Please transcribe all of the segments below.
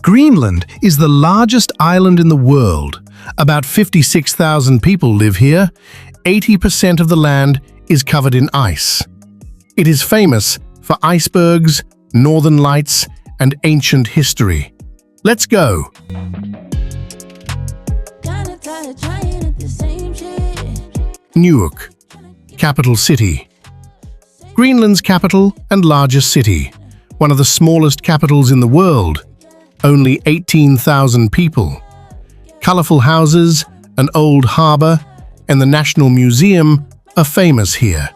Greenland is the largest island in the world. About 56,000 people live here. 80% of the land is covered in ice. It is famous for icebergs, northern lights, and ancient history. Let's go! Nuuk, capital city. Greenland's capital and largest city. One of the smallest capitals in the world. Only 18,000 people. Colorful houses, an old harbor, and the National Museum are famous here.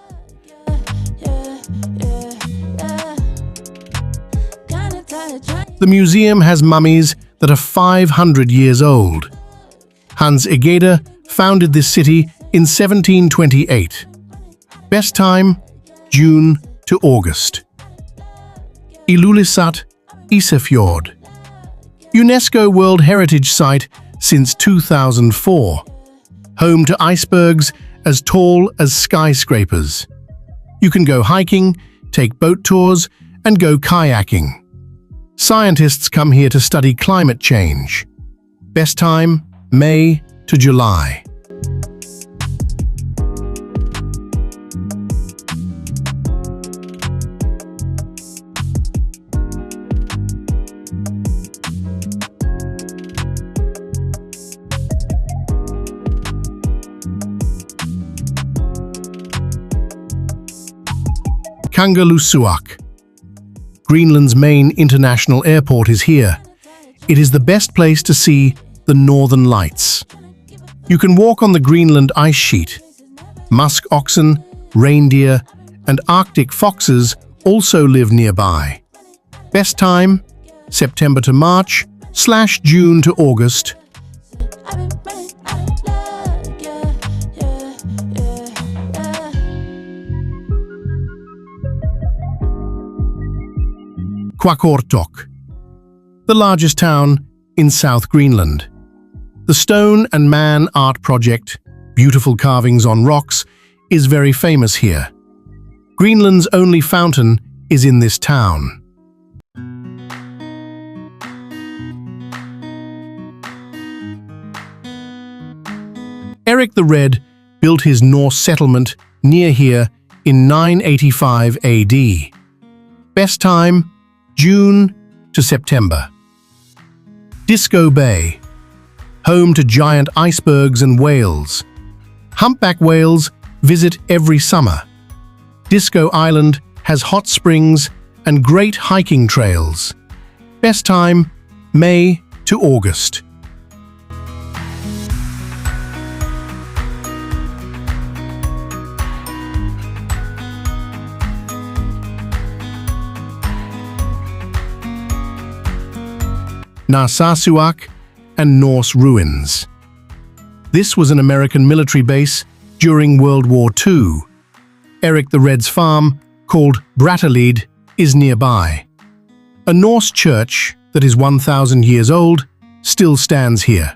The museum has mummies that are 500 years old. Hans Egede founded this city in 1728. Best time, June to August. Ilulissat Icefjord. UNESCO World Heritage Site since 2004. Home to icebergs as tall as skyscrapers. You can go hiking, take boat tours, and go kayaking. Scientists come here to study climate change. Best time, May to July. Kangerlussuaq. Greenland's main international airport is here. It is the best place to see the northern lights. You can walk on the Greenland ice sheet. Musk oxen, reindeer, and Arctic foxes also live nearby. Best time, September to March / June to August. Qaqortoq, the largest town in South Greenland. The Stone and Man art project, beautiful carvings on rocks, is very famous here. Greenland's only fountain is in this town. Eric the Red built his Norse settlement near here in 985 AD. Best time, June to September. Disko Bay, home to giant icebergs and whales. Humpback whales visit every summer. Disko Island has hot springs and great hiking trails. Best time, May to August. Narsarsuaq Norse Ruins. This was an American military base during World War II. Eric the Red's farm, called Brattahlid, is nearby. A Norse church that is 1,000 years old still stands here.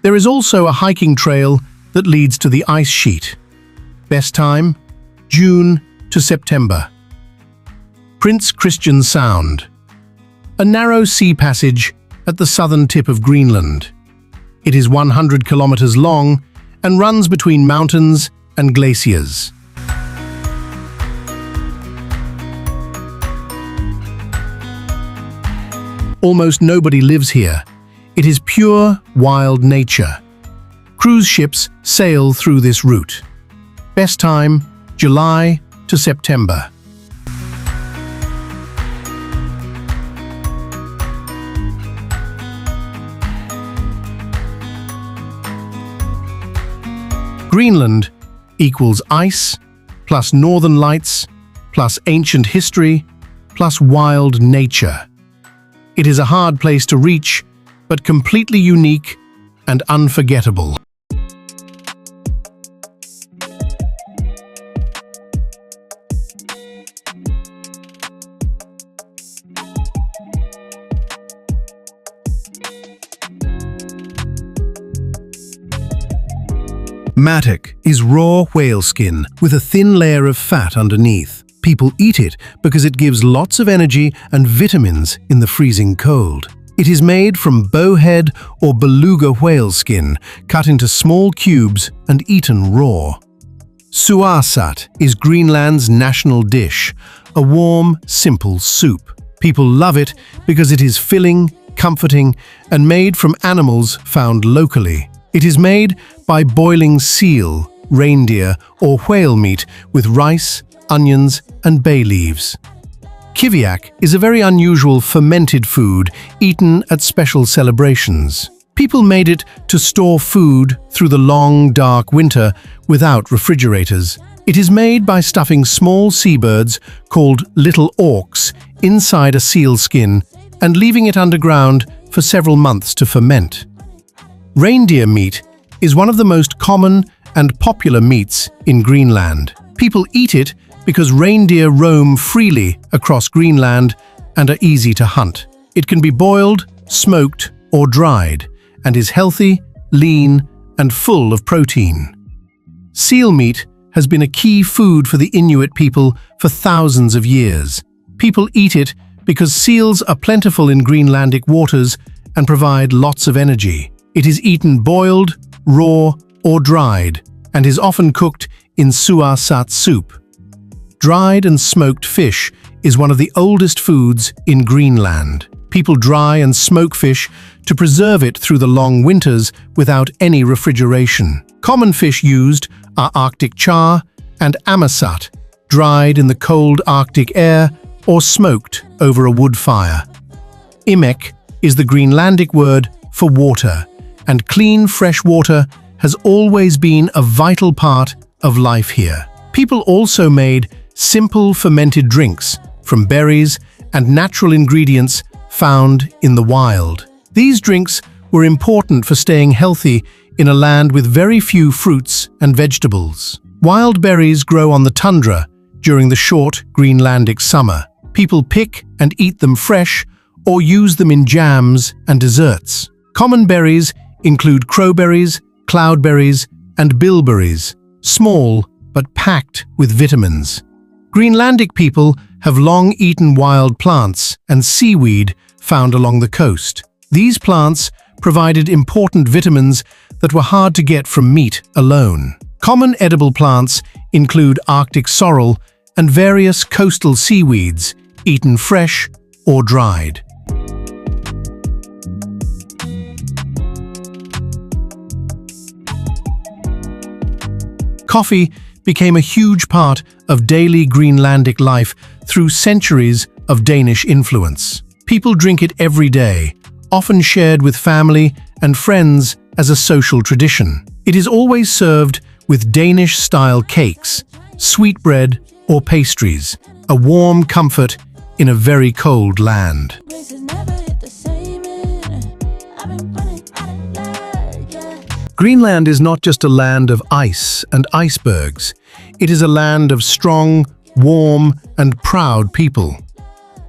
There is also a hiking trail that leads to the ice sheet. Best time, June to September. Prince Christian Sound, a narrow sea passage at the southern tip of Greenland. It is 100 kilometers long and runs between mountains and glaciers. Almost nobody lives here. It is pure, wild nature. Cruise ships sail through this route. Best time, July to September. Greenland equals ice, plus northern lights, plus ancient history, plus wild nature. It is a hard place to reach, but completely unique and unforgettable. Mattock is raw whale skin with a thin layer of fat underneath. People eat it because it gives lots of energy and vitamins in the freezing cold. It is made from bowhead or beluga whale skin, cut into small cubes and eaten raw. Suarsat is Greenland's national dish, a warm, simple soup. People love it because it is filling, comforting, and made from animals found locally. It is made by boiling seal, reindeer, or whale meat with rice, onions, and bay leaves. Kiviak is a very unusual fermented food eaten at special celebrations. People made it to store food through the long, dark winter without refrigerators. It is made by stuffing small seabirds called little auks inside a seal skin and leaving it underground for several months to ferment. Reindeer meat is one of the most common and popular meats in Greenland. People eat it because reindeer roam freely across Greenland and are easy to hunt. It can be boiled, smoked, or dried, and is healthy, lean, and full of protein. Seal meat has been a key food for the Inuit people for thousands of years. People eat it because seals are plentiful in Greenlandic waters and provide lots of energy. It is eaten boiled, raw, or dried, and is often cooked in suarsat soup. Dried and smoked fish is one of the oldest foods in Greenland. People dry and smoke fish to preserve it through the long winters without any refrigeration. Common fish used are Arctic char and amasat, dried in the cold Arctic air or smoked over a wood fire. Imek is the Greenlandic word for water, and clean, fresh water has always been a vital part of life here. People also made simple fermented drinks from berries and natural ingredients found in the wild. These drinks were important for staying healthy in a land with very few fruits and vegetables. Wild berries grow on the tundra during the short Greenlandic summer. People pick and eat them fresh or use them in jams and desserts. Common berries include crowberries, cloudberries, and bilberries, small but packed with vitamins. Greenlandic people have long eaten wild plants and seaweed found along the coast. These plants provided important vitamins that were hard to get from meat alone. Common edible plants include Arctic sorrel and various coastal seaweeds, eaten fresh or dried. Coffee became a huge part of daily Greenlandic life through centuries of Danish influence. People drink it every day, often shared with family and friends as a social tradition. It is always served with Danish-style cakes, sweetbread, or pastries, a warm comfort in a very cold land. Greenland is not just a land of ice and icebergs. It is a land of strong, warm, and proud people.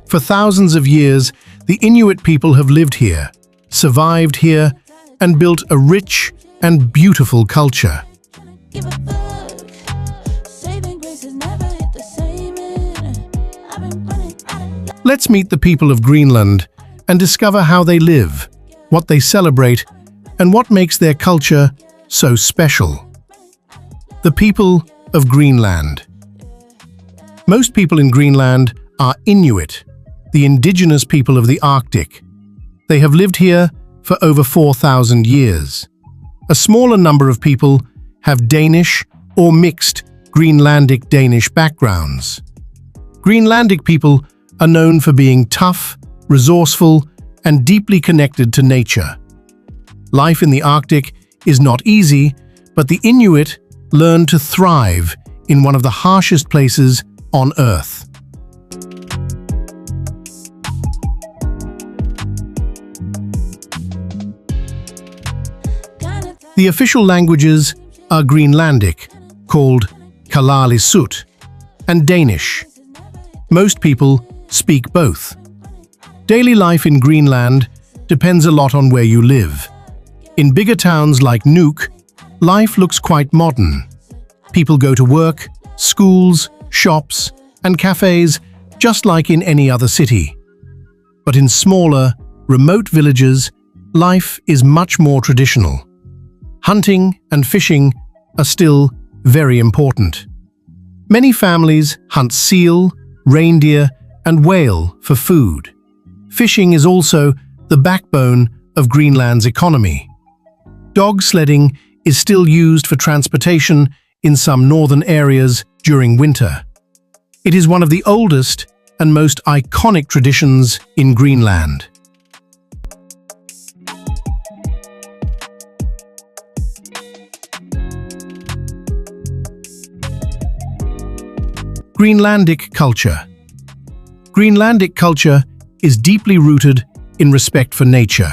For thousands of years, the Inuit people have lived here, survived here, and built a rich and beautiful culture. Let's meet the people of Greenland and discover how they live, what they celebrate, and what makes their culture so special. The people of Greenland. Most people in Greenland are Inuit, the indigenous people of the Arctic. They have lived here for over 4,000 years. A smaller number of people have Danish or mixed Greenlandic-Danish backgrounds. Greenlandic people are known for being tough, resourceful, and deeply connected to nature. Life in the Arctic is not easy, but the Inuit learn to thrive in one of the harshest places on Earth. The official languages are Greenlandic, called Kangerlussuaq, and Danish. Most people speak both. Daily life in Greenland depends a lot on where you live. In bigger towns like Nuuk, life looks quite modern. People go to work, schools, shops, and cafes just like in any other city. But in smaller, remote villages, life is much more traditional. Hunting and fishing are still very important. Many families hunt seal, reindeer, and whale for food. Fishing is also the backbone of Greenland's economy. Dog sledding is still used for transportation in some northern areas during winter. It is one of the oldest and most iconic traditions in Greenland. Greenlandic culture. Greenlandic culture is deeply rooted in respect for nature.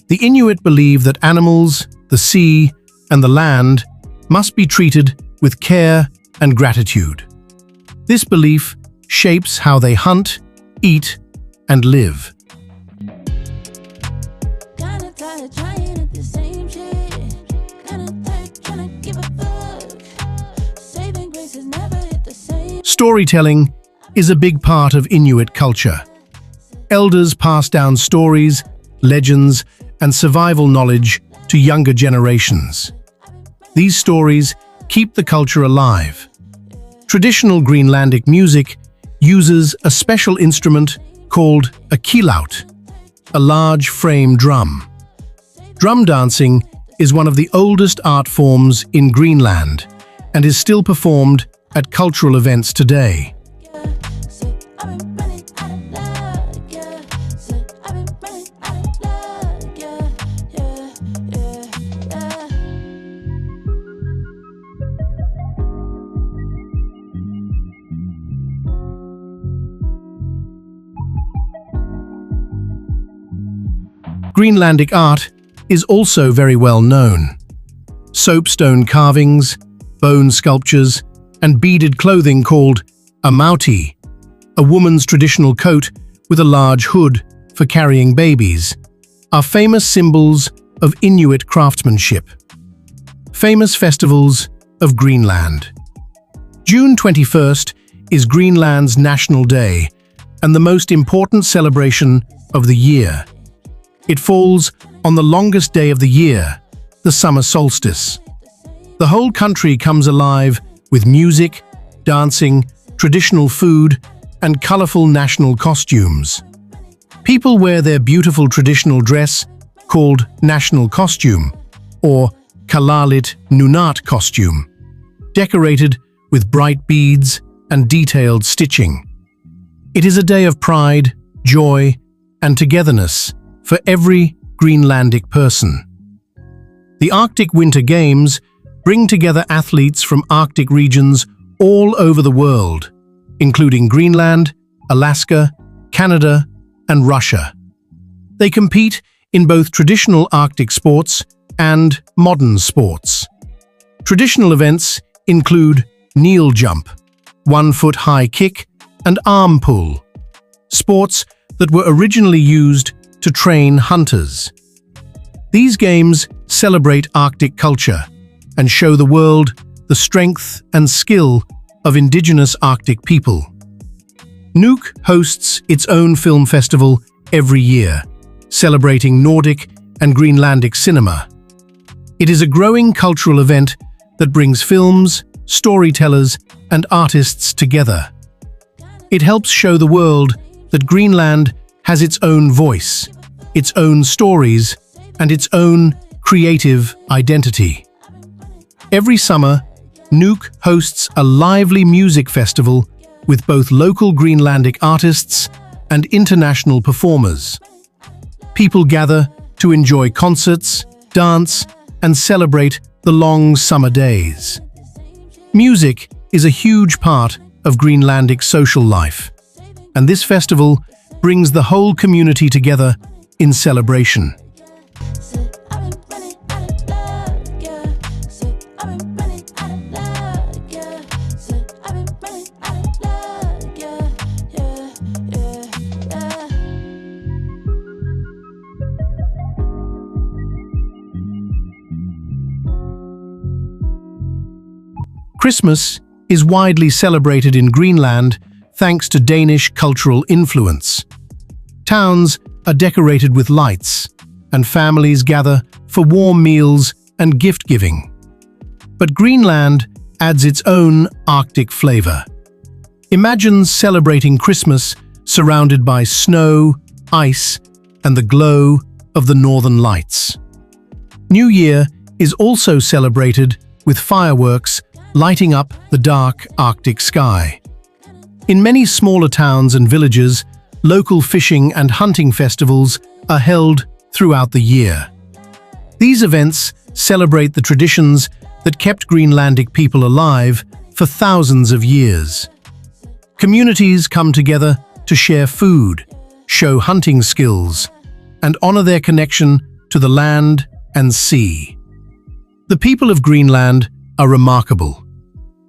The Inuit believe that animals, the sea, and the land must be treated with care and gratitude. This belief shapes how they hunt, eat, and live. Storytelling is a big part of Inuit culture. Elders pass down stories, legends, and survival knowledge to younger generations. These stories keep the culture alive. Traditional Greenlandic music uses a special instrument called a kilaut, a large frame drum. Drum dancing is one of the oldest art forms in Greenland and is still performed at cultural events today. Greenlandic art is also very well known. Soapstone carvings, bone sculptures, and beaded clothing called a mauti, a woman's traditional coat with a large hood for carrying babies, are famous symbols of Inuit craftsmanship. Famous festivals of Greenland. June 21st is Greenland's National Day and the most important celebration of the year. It falls on the longest day of the year, the summer solstice. The whole country comes alive with music, dancing, traditional food, and colorful national costumes. People wear their beautiful traditional dress, called national costume, or kalalit nunat costume, decorated with bright beads and detailed stitching. It is a day of pride, joy, and togetherness for every Greenlandic person. The Arctic Winter Games bring together athletes from Arctic regions all over the world, including Greenland, Alaska, Canada, and Russia. They compete in both traditional Arctic sports and modern sports. Traditional events include kneel jump, 1-foot-high kick, and arm pull, sports that were originally used to train hunters. These games celebrate Arctic culture and show the world the strength and skill of indigenous Arctic people. Nuuk hosts its own film festival every year, celebrating Nordic and Greenlandic cinema. It is a growing cultural event that brings films, storytellers, and artists together. It helps show the world that Greenland has its own voice, its own stories, and its own creative identity. Every summer, Nuuk hosts a lively music festival with both local Greenlandic artists and international performers. People gather to enjoy concerts, dance, and celebrate the long summer days. Music is a huge part of Greenlandic social life, and this festival brings the whole community together in celebration. Christmas is widely celebrated in Greenland thanks to Danish cultural influence. Towns are decorated with lights, and families gather for warm meals and gift-giving. But Greenland adds its own Arctic flavor. Imagine celebrating Christmas surrounded by snow, ice, and the glow of the northern lights. New Year is also celebrated with fireworks lighting up the dark Arctic sky. In many smaller towns and villages, local fishing and hunting festivals are held throughout the year. These events celebrate the traditions that kept Greenlandic people alive for thousands of years. Communities come together to share food, show hunting skills, and honor their connection to the land and sea. The people of Greenland are remarkable.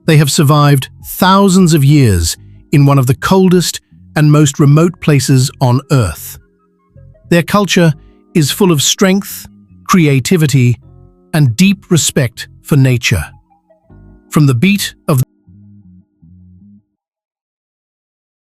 They have survived thousands of years in one of the coldest and most remote places on Earth. Their culture is full of strength, creativity, and deep respect for nature. From the beat of